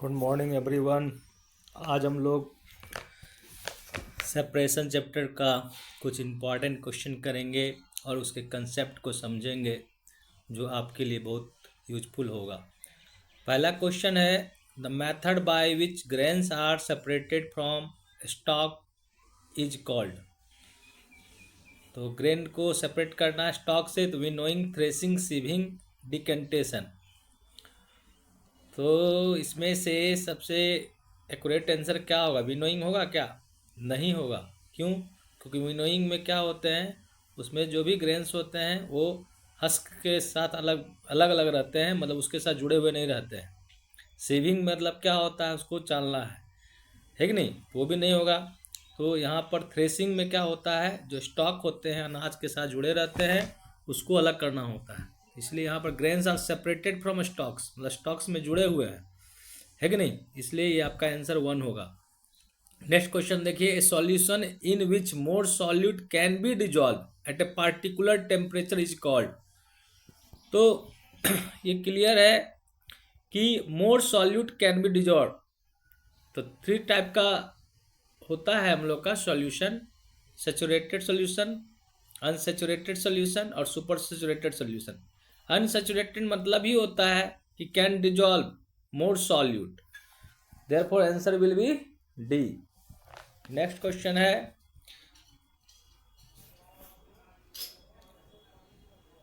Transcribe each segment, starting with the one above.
Good morning everyone. आज हम लोग सेपरेशन चैप्टर का कुछ इम्पॉर्टेंट क्वेश्चन करेंगे और उसके कंसेप्ट को समझेंगे जो आपके लिए बहुत यूजफुल होगा। पहला क्वेश्चन है the method by which grains are separated from stock is called. तो ग्रेन को सेपरेट करना है स्टॉक से, तो विनोइंग, थ्रेसिंग, सीविंग, डिकेंटेशन। तो इसमें से सबसे एक्यूरेट आंसर क्या होगा? विनोइंग होगा क्या? नहीं होगा। क्यों? क्योंकि विनोइंग में क्या होते हैं, उसमें जो भी ग्रेन्स होते हैं वो हस्क के साथ अलग अलग अलग रहते हैं, मतलब उसके साथ जुड़े हुए नहीं रहते हैं। सेविंग मतलब क्या होता है, उसको चालना है कि नहीं? वो भी नहीं होगा। तो यहाँ पर थ्रेसिंग में क्या होता है, जो स्टॉक होते हैं अनाज के साथ जुड़े रहते हैं उसको अलग करना होता है। इसलिए यहाँ पर grains are separated from stocks, मतलब स्टॉक्स में जुड़े हुए हैं, है कि नहीं? इसलिए ये आपका आंसर 1 होगा। नेक्स्ट क्वेश्चन देखिए, a solution in which more solute can be dissolve at a particular temperature is called. तो ये क्लियर है कि more solute can be dissolve. तो 3 टाइप का होता है हम लोग का solution: saturated solution, unsaturated solution और सुपर सैचुरेटेड सॉल्यूशन। अनसैचुरेटेड मतलब ही होता है कि can dissolve more solute, therefore answer will be D. Next question है,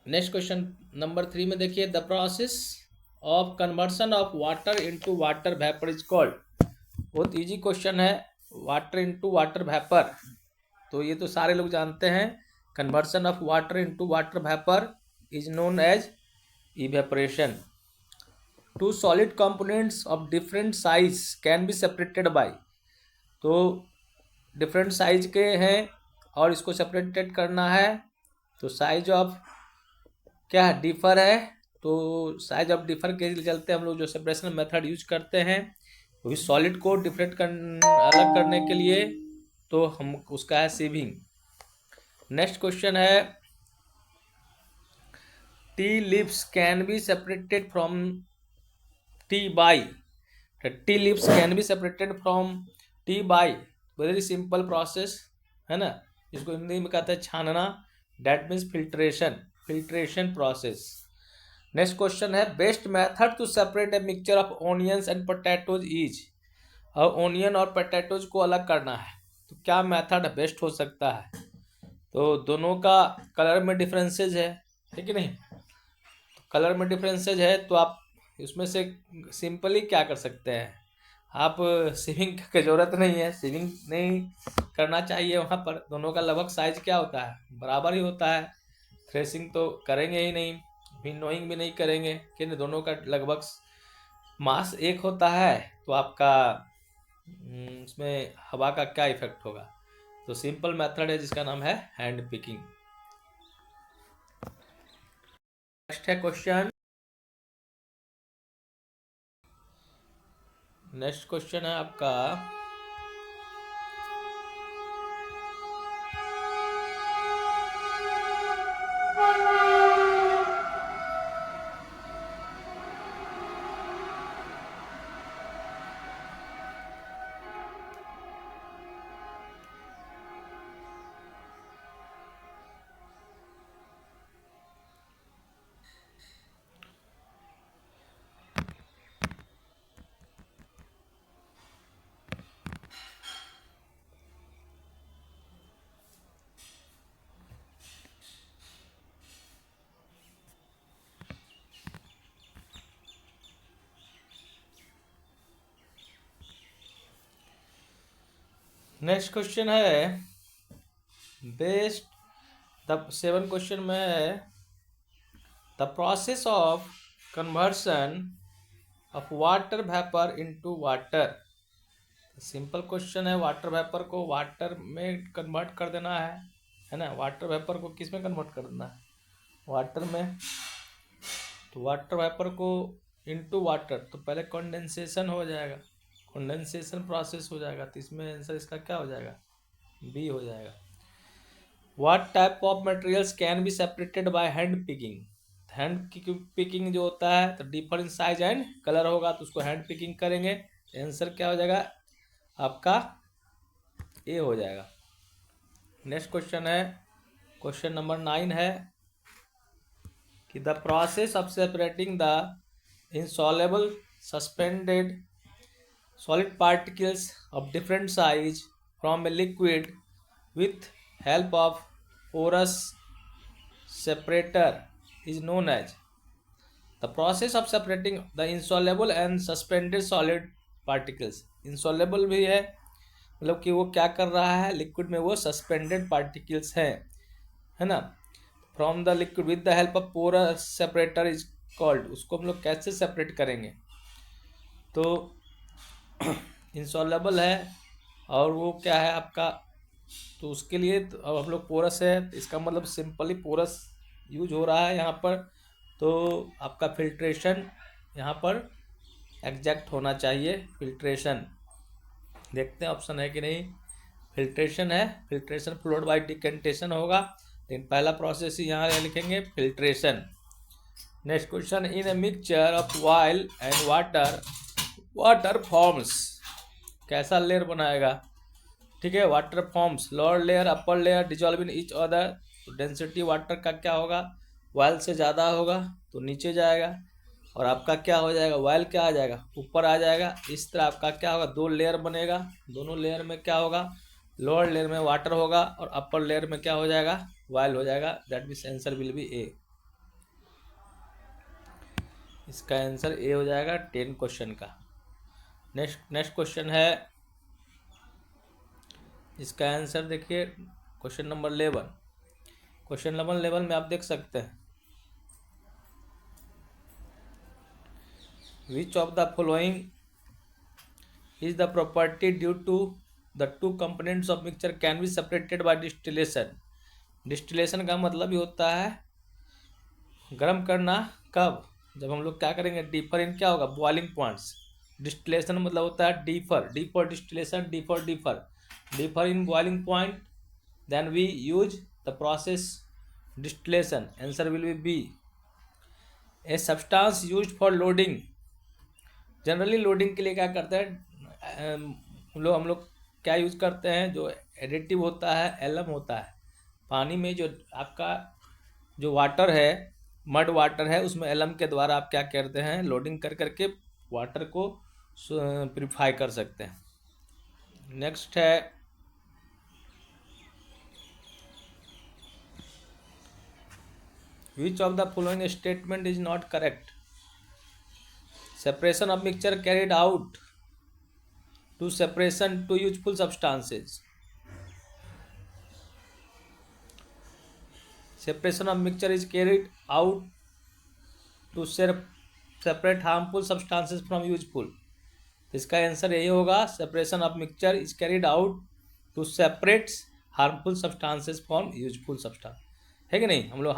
नेक्स्ट क्वेश्चन नंबर 3 में देखिए, the process of conversion of water into water vapour is called. बहुत इजी क्वेश्चन है, वाटर इनटू वाटर वेपर। तो ये तो सारे लोग जानते हैं, conversion of water into water vapour is known as evaporation. Two solid components of different size can be separated by. तो डिफरेंट साइज के हैं और इसको सेपरेटेड करना है, तो साइज ऑफ क्या है, डिफर है। तो साइज ऑफ डिफर के चलते हम लोग जो सेपरेशन मेथड यूज करते हैं वो भी सॉलिड को डिफरेंट अलग करने के लिए, तो हम उसका है सीविंग। नेक्स्ट क्वेश्चन है, tea leaves can be separated from tea by. Tea leaves can be separated from tea by, very simple process है ना। इसको हिंदी में कहते हैं छानना, that means filtration, filtration process. Next question है, best method to separate a mixture of onions and potatoes is. और onion और पोटैटोज को अलग करना है तो क्या मेथड बेस्ट हो सकता है? तो दोनों का कलर में डिफरेंसेज है कि नहीं? तो कलर में डिफरेंसेज है तो आप इसमें से सिंपली क्या कर सकते हैं, आप सीविंग की ज़रूरत नहीं है, सीविंग नहीं करना चाहिए। वहाँ पर दोनों का लगभग साइज क्या होता है, बराबर ही होता है। थ्रेसिंग तो करेंगे ही नहीं, विनोइंग भी नहीं करेंगे, कि दोनों का लगभग मास एक होता है। तो आपका उसमें हवा का क्या इफेक्ट होगा? तो सिंपल मेथड है जिसका नाम है हैंड पिकिंग। नेक्स्ट है क्वेश्चन, नेक्स्ट क्वेश्चन है आपका, नेक्स्ट क्वेश्चन है बेस्ट, द 7 क्वेश्चन में है the process of conversion of water vapour into water. Simple question है, वाटर वेपर को वाटर में कन्वर्ट कर देना है ना। वाटर वेपर को किस में कन्वर्ट कर देना है? वाटर में। तो वाटर वेपर को इनटू वाटर, तो पहले कंडेंसेशन हो जाएगा, कंडेंसेशन प्रोसेस हो जाएगा। तो इसमें आंसर इसका क्या हो जाएगा? बी हो जाएगा। What type of materials can be separated by hand picking. Hand picking जो होता है तो differ in size and colour होगा, तो उसको हैंड पिकिंग करेंगे। आंसर क्या हो जाएगा आपका? ए हो जाएगा। नेक्स्ट क्वेश्चन है, क्वेश्चन नंबर 9 है कि the process of separating the insoluble suspended solid particles of different size from a liquid with help of porous separator is known as the process of separating the insoluble and suspended solid particles। insoluble भी है मतलब कि वो क्या कर रहा है, liquid में वो सस्पेंडेड पार्टिकल्स हैं, है ना। From the liquid with the help of porous separator is called, उसको हम लोग कैसे सेपरेट करेंगे? तो इंसॉल्युबल है और वो क्या है आपका, तो उसके लिए तो अब हम लोग पोरस है, इसका मतलब सिंपली पोरस यूज हो रहा है यहाँ पर। तो आपका फिल्ट्रेशन यहाँ पर एग्जैक्ट होना चाहिए। फिल्ट्रेशन देखते हैं ऑप्शन है कि नहीं। फिल्ट्रेशन है, फिल्ट्रेशन फ्लोड बाय डिकेंटेशन होगा, लेकिन पहला प्रोसेस ही यहाँ लिखेंगे filtration. Next question, in A mixture of oil and water water forms, कैसा लेयर बनाएगा? ठीक है, water forms lower layer upper layer dissolve in each other. तो डेंसिटी वाटर का क्या होगा, ऑयल से ज़्यादा होगा तो नीचे जाएगा, और आपका क्या हो जाएगा, ऑयल क्या आ जाएगा, ऊपर आ जाएगा। इस तरह आपका क्या होगा, दो लेयर बनेगा, दोनों लेयर में क्या होगा, लोअर लेयर में वाटर होगा और अपर लेयर में क्या हो जाएगा, ऑयल हो जाएगा। That means answer will be A. इसका आंसर ए हो जाएगा 10 क्वेश्चन का। नेक्स्ट क्वेश्चन है, इसका आंसर देखिए क्वेश्चन नंबर 11। क्वेश्चन नंबर 11 में आप देख सकते हैं, which of the following is the property due to the two components of mixture can be separated by distillation. Distillation का मतलब ही होता है गर्म करना। कब? जब हम लोग क्या करेंगे, डीफर इन क्या होगा, बॉइलिंग पॉइंट्स। डिस्टिलेशन मतलब होता है differ, differ distillation, differ differ differ in boiling point, then we use the process distillation. Answer will be B. A substance used for loading, generally loading के लिए क्या करते हैं हम लोग क्या यूज करते हैं, जो एडिटिव होता है एलम होता है। पानी में जो आपका जो वाटर है, मड वाटर है, उसमें एलम के द्वारा आप क्या करते हैं, लोडिंग कर करके वाटर को प्यूरिफाई कर सकते हैं। नेक्स्ट है, विच of the following statement is not correct? Separation of mixture carried out to separation to useful substances. Separation of mixture is carried out to separate harmful substances from useful. इसका answer यही होगा, separation of mixture is carried out to separate harmful substances from useful substance, है कि नहीं। हम लोग